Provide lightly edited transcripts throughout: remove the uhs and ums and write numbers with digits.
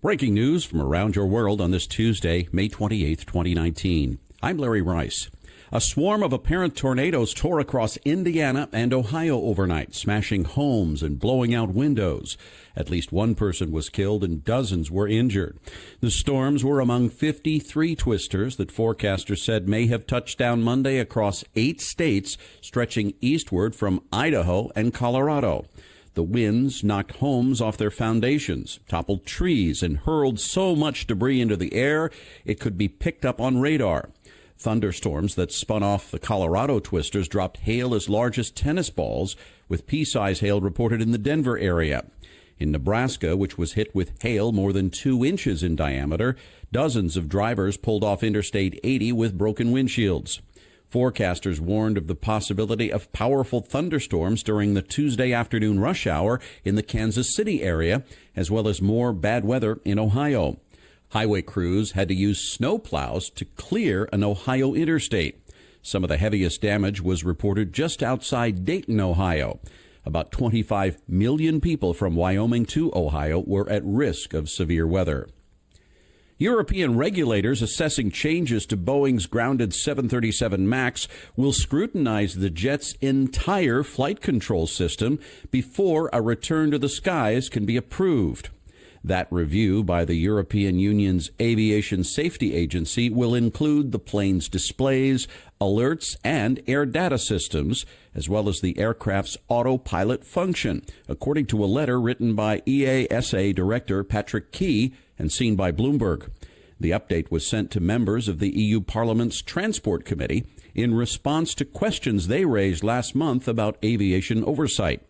Breaking news from around your world on this Tuesday, May 28th, 2019. I'm Larry Rice. A swarm of apparent tornadoes tore across Indiana and Ohio overnight, smashing homes and blowing out windows. At least one person was killed and dozens were injured. The storms were among 53 twisters that forecasters said may have touched down Monday across 8 states, stretching eastward from Idaho and Colorado. The winds knocked homes off their foundations, toppled trees, and hurled so much debris into the air it could be picked up on radar. Thunderstorms that spun off the Colorado twisters dropped hail as large as tennis balls, with pea-size hail reported in the Denver area. In Nebraska, which was hit with hail more than 2 inches in diameter, dozens of drivers pulled off Interstate 80 with broken windshields. Forecasters warned of the possibility of powerful thunderstorms during the Tuesday afternoon rush hour in the Kansas City area, as well as more bad weather in Ohio. Highway crews had to use snowplows to clear an Ohio interstate. Some of the heaviest damage was reported just outside Dayton, Ohio. About 25 million people from Wyoming to Ohio were at risk of severe weather. European regulators assessing changes to Boeing's grounded 737 MAX will scrutinize the jet's entire flight control system before a return to the skies can be approved. That review by the European Union's Aviation Safety Agency will include the plane's displays, alerts, and air data systems, as well as the aircraft's autopilot function, according to a letter written by EASA Director Patrick Key and seen by Bloomberg. The update was sent to members of the EU Parliament's Transport Committee in response to questions they raised last month about aviation oversight.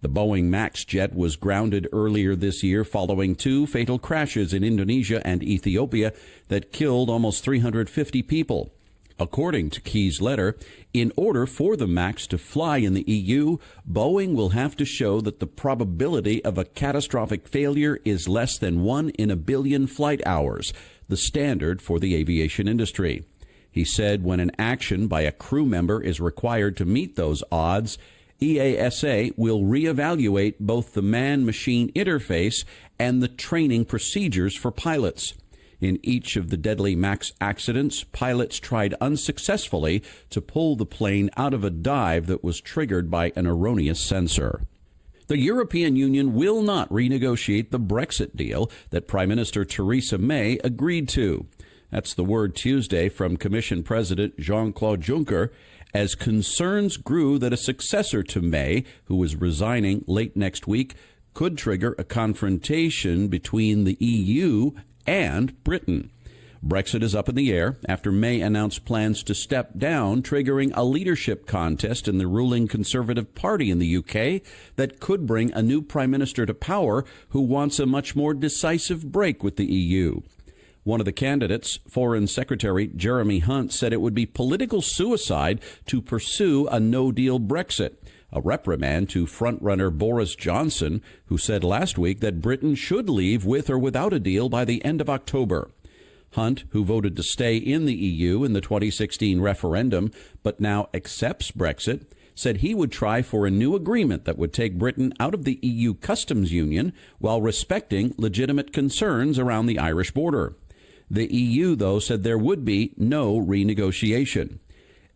The Boeing MAX jet was grounded earlier this year following 2 fatal crashes in Indonesia and Ethiopia that killed almost 350 people. According to Key's letter, in order for the MAX to fly in the EU, Boeing will have to show that the probability of a catastrophic failure is less than 1 in a billion flight hours, the standard for the aviation industry. He said when an action by a crew member is required to meet those odds, EASA will reevaluate both the man-machine interface and the training procedures for pilots. In each of the deadly MAX accidents, pilots tried unsuccessfully to pull the plane out of a dive that was triggered by an erroneous sensor. The European Union will not renegotiate the Brexit deal that Prime Minister Theresa May agreed to. That's the word Tuesday from Commission President Jean-Claude Juncker, as concerns grew that a successor to May, who is resigning late next week, could trigger a confrontation between the EU and Britain. Brexit is up in the air after May announced plans to step down, triggering a leadership contest in the ruling Conservative Party in the UK that could bring a new prime minister to power who wants a much more decisive break with the EU. One of the candidates, Foreign Secretary Jeremy Hunt, said it would be political suicide to pursue a no-deal Brexit, a reprimand to frontrunner Boris Johnson, who said last week that Britain should leave with or without a deal by the end of October. Hunt, who voted to stay in the EU in the 2016 referendum but now accepts Brexit, said he would try for a new agreement that would take Britain out of the EU customs union while respecting legitimate concerns around the Irish border. The EU, though, said there would be no renegotiation.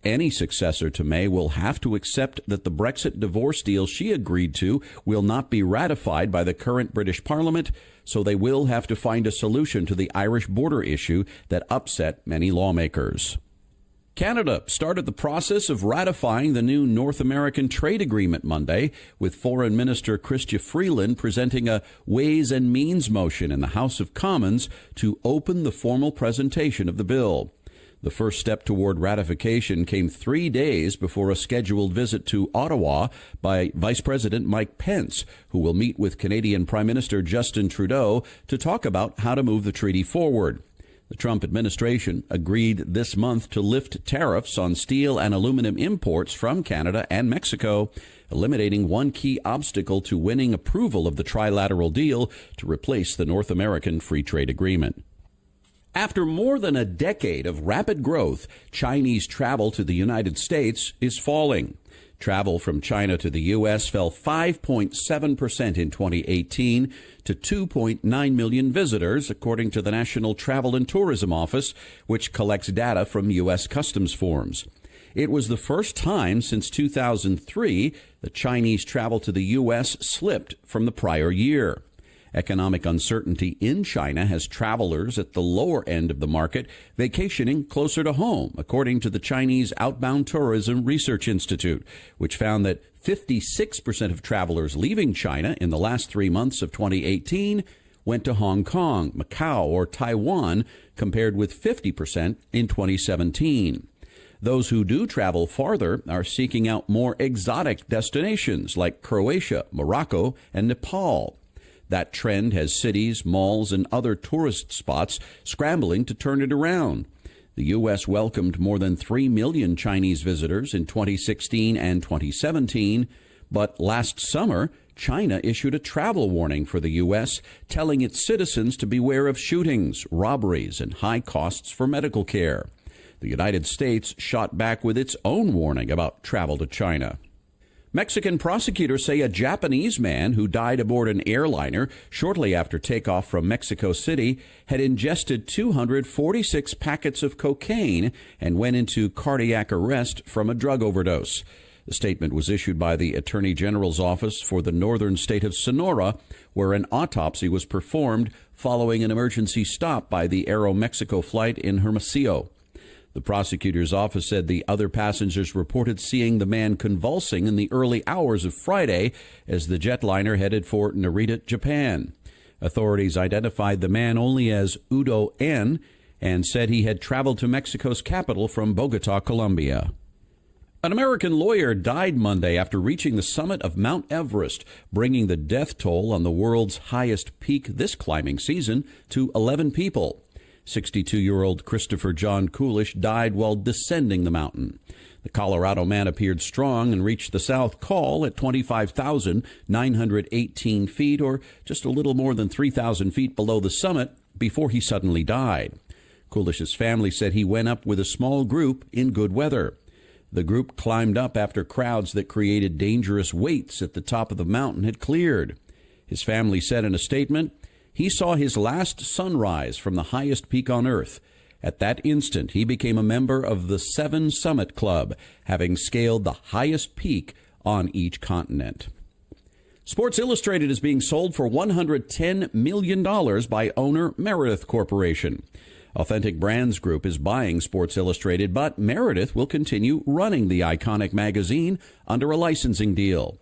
Any successor to May will have to accept that the Brexit divorce deal she agreed to will not be ratified by the current British Parliament, so they will have to find a solution to the Irish border issue that upset many lawmakers. Canada started the process of ratifying the new North American trade agreement Monday, with Foreign Minister Chrystia Freeland presenting a Ways and Means motion in the House of Commons to open the formal presentation of the bill. The first step toward ratification came 3 days before a scheduled visit to Ottawa by Vice President Mike Pence, who will meet with Canadian Prime Minister Justin Trudeau to talk about how to move the treaty forward. The Trump administration agreed this month to lift tariffs on steel and aluminum imports from Canada and Mexico, eliminating one key obstacle to winning approval of the trilateral deal to replace the North American Free Trade Agreement. After more than a decade of rapid growth, Chinese travel to the United States is falling. Travel from China to the U.S. fell 5.7% in 2018 to 2.9 million visitors, according to the National Travel and Tourism Office, which collects data from U.S. customs forms. It was the first time since 2003 that Chinese travel to the U.S. slipped from the prior year. Economic uncertainty in China has travelers at the lower end of the market vacationing closer to home, according to the Chinese Outbound Tourism Research Institute, which found that 56% of travelers leaving China in the last 3 months of 2018 went to Hong Kong, Macau, or Taiwan, compared with 50% in 2017. Those who do travel farther are seeking out more exotic destinations like Croatia, Morocco, and Nepal. That trend has cities, malls, and other tourist spots scrambling to turn it around. The U.S. welcomed more than 3 million Chinese visitors in 2016 and 2017, but last summer, China issued a travel warning for the U.S., telling its citizens to beware of shootings, robberies, and high costs for medical care. The United States shot back with its own warning about travel to China. Mexican prosecutors say a Japanese man who died aboard an airliner shortly after takeoff from Mexico City had ingested 246 packets of cocaine and went into cardiac arrest from a drug overdose. The statement was issued by the Attorney General's office for the northern state of Sonora, where an autopsy was performed following an emergency stop by the Aeromexico flight in Hermosillo. The prosecutor's office said the other passengers reported seeing the man convulsing in the early hours of Friday as the jetliner headed for Narita, Japan. Authorities identified the man only as Udo N. and said he had traveled to Mexico's capital from Bogota, Colombia. An American lawyer died Monday after reaching the summit of Mount Everest, bringing the death toll on the world's highest peak this climbing season to 11 people. 62-year-old Christopher John Coolish died while descending the mountain. The Colorado man appeared strong and reached the South Col at 25,918 feet, or just a little more than 3,000 feet below the summit, before he suddenly died. Coolish's family said he went up with a small group in good weather. The group climbed up after crowds that created dangerous waits at the top of the mountain had cleared. His family said in a statement, "He saw his last sunrise from the highest peak on Earth. At that instant, he became a member of the 7 Summit Club, having scaled the highest peak on each continent." Sports Illustrated is being sold for $110 million by owner Meredith Corporation. Authentic Brands Group is buying Sports Illustrated, but Meredith will continue running the iconic magazine under a licensing deal.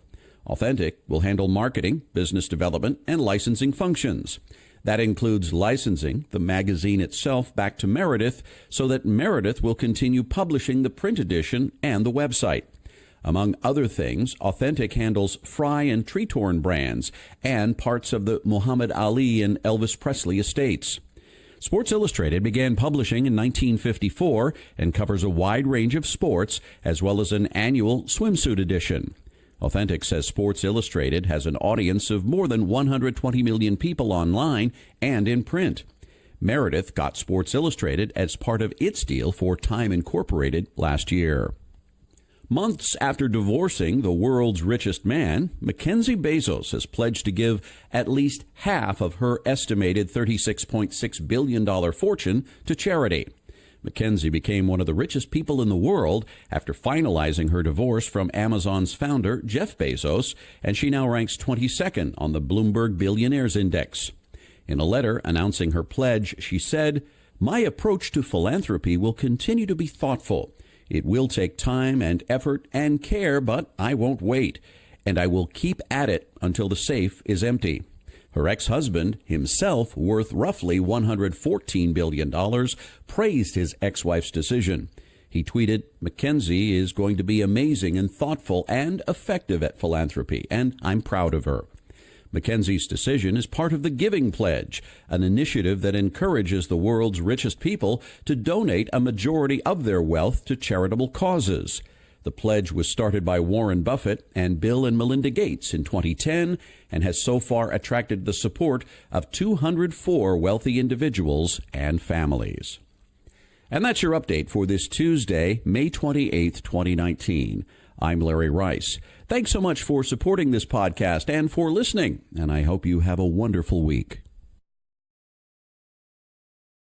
Authentic will handle marketing, business development, and licensing functions. That includes licensing the magazine itself back to Meredith so that Meredith will continue publishing the print edition and the website. Among other things, Authentic handles Fry and Treetorn brands and parts of the Muhammad Ali and Elvis Presley estates. Sports Illustrated began publishing in 1954 and covers a wide range of sports as well as an annual swimsuit edition. Authentic says Sports Illustrated has an audience of more than 120 million people online and in print. Meredith got Sports Illustrated as part of its deal for Time Incorporated last year. Months after divorcing the world's richest man, Mackenzie Bezos has pledged to give at least half of her estimated $36.6 billion fortune to charity. Mackenzie became one of the richest people in the world after finalizing her divorce from Amazon's founder, Jeff Bezos, and she now ranks 22nd on the Bloomberg Billionaires Index. In a letter announcing her pledge, she said, "My approach to philanthropy will continue to be thoughtful. It will take time and effort and care, but I won't wait, and I will keep at it until the safe is empty." Her ex-husband, himself worth roughly $114 billion, praised his ex-wife's decision. He tweeted, "Mackenzie is going to be amazing and thoughtful and effective at philanthropy, and I'm proud of her." Mackenzie's decision is part of the Giving Pledge, an initiative that encourages the world's richest people to donate a majority of their wealth to charitable causes. The pledge was started by Warren Buffett and Bill and Melinda Gates in 2010 and has so far attracted the support of 204 wealthy individuals and families. And that's your update for this Tuesday, May 28th, 2019. I'm Larry Rice. Thanks so much for supporting this podcast and for listening, and I hope you have a wonderful week.